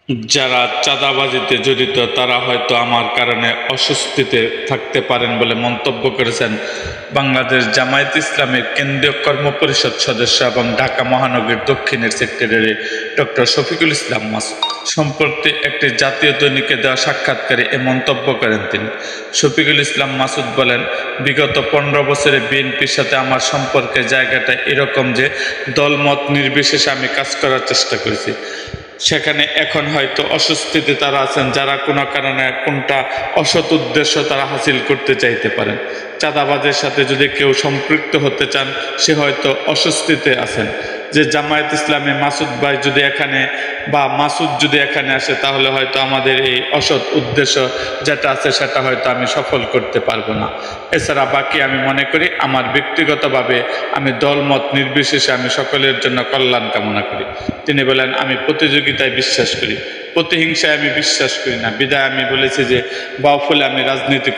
যারা চাঁদাবাজিতে জড়িত তারা হয়তো আমার কারণে অস্বস্তিতে থাকতে পারেন বলে মন্তব্য করেছেন বাংলাদেশ জামায়াত ইসলামের কেন্দ্রীয় কর্মপরিষদ সদস্য এবং ঢাকা মহানগরীর দক্ষিণের সেক্রেটারি ডক্টর শফিকুল ইসলাম মাসুদ। সম্প্রতি একটি জাতীয় দৈনিকে দেওয়া সাক্ষাৎকারে এ মন্তব্য করেন তিনি। শফিকুল ইসলাম মাসুদ বলেন, বিগত 15 বছরে বিএনপির সাথে আমার সম্পর্কের জায়গাটা এরকম যে দলমত নির্বিশেষে আমি কাজ করার চেষ্টা করেছি। সেখানে এখন হয়তো অস্বস্তিতে তারা আছেন যারা কোনো কারণে কোনটা অসৎ উদ্দেশ্য তারা হাসিল করতে চাইতে পারেন। চাঁদাবাজের সাথে যদি কেউ সম্পৃক্ত হতে চান সে হয়তো অস্বস্তিতে আছেন যে জামায়াত ইসলামী মাসুদ ভাই যদি এখানে বা মাসুদ যদি এখানে আসে তাহলে হয়তো আমাদের এই অসৎ উদ্দেশ্য যেটা আছে সেটা হয়তো আমি সফল করতে পারবো না। এছাড়া বাকি আমি মনে করি আমার ব্যক্তিগতভাবে আমি দলমত নির্বিশেষে আমি সকলের জন্য কল্যাণ কামনা করি। তিনি বলেন, আমি প্রতিযোগিতায় বিশ্বাস করি, প্রতিহিংসায় আমি বিশ্বাস করি না। বিদায় আমি বলেছি যে বাউফলে আমি রাজনীতি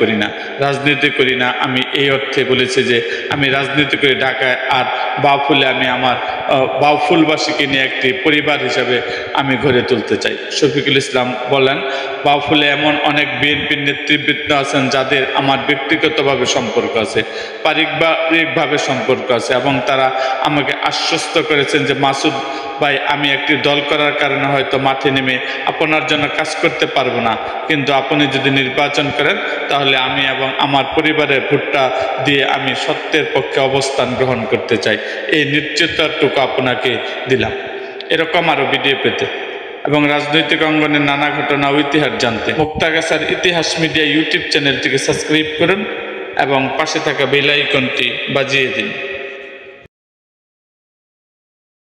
করি না আমি এই অর্থে বলেছি যে আমি রাজনীতি করি ঢাকায়, আর বাউফলে আমি আমার বাউফুলবাসীকে নিয়ে একটি পরিবার হিসাবে আমি গড়ে তুলতে চাই। শফিকুল ইসলাম বলেন, বাউফলে এমন অনেক বিএনপির নেতৃবৃন্দ আছেন যাদের আমার ব্যক্তিগতভাবে সম্পর্ক আছে, পারিবারিকভাবে সম্পর্ক আছে, এবং তারা আমাকে আশ্বস্ত করেছেন যে মাসুদ ভাই, আমি একটি দল করার কারণে হয়তো মাঠে নেমে আপনার জন্য কাজ করতে পারবো না, কিন্তু আপনি যদি নির্বাচন করেন তাহলে আমি এবং আমার পরিবারের ভোটটা দিয়ে আমি সত্যের পক্ষে অবস্থান গ্রহণ করতে চাই। এই নিশ্চয়তাটুকু আপনাকে দিলাম। এরকম আরও ভিডিও পেতে এবং রাজনৈতিক অঙ্গনের নানা ঘটনা ও ইতিহাস জানতে মুক্তাগাছার ইতিহাস মিডিয়া ইউটিউব চ্যানেলটিকে সাবস্ক্রাইব করুন এবং পাশে থাকা বেল আইকনটি বাজিয়ে দিন।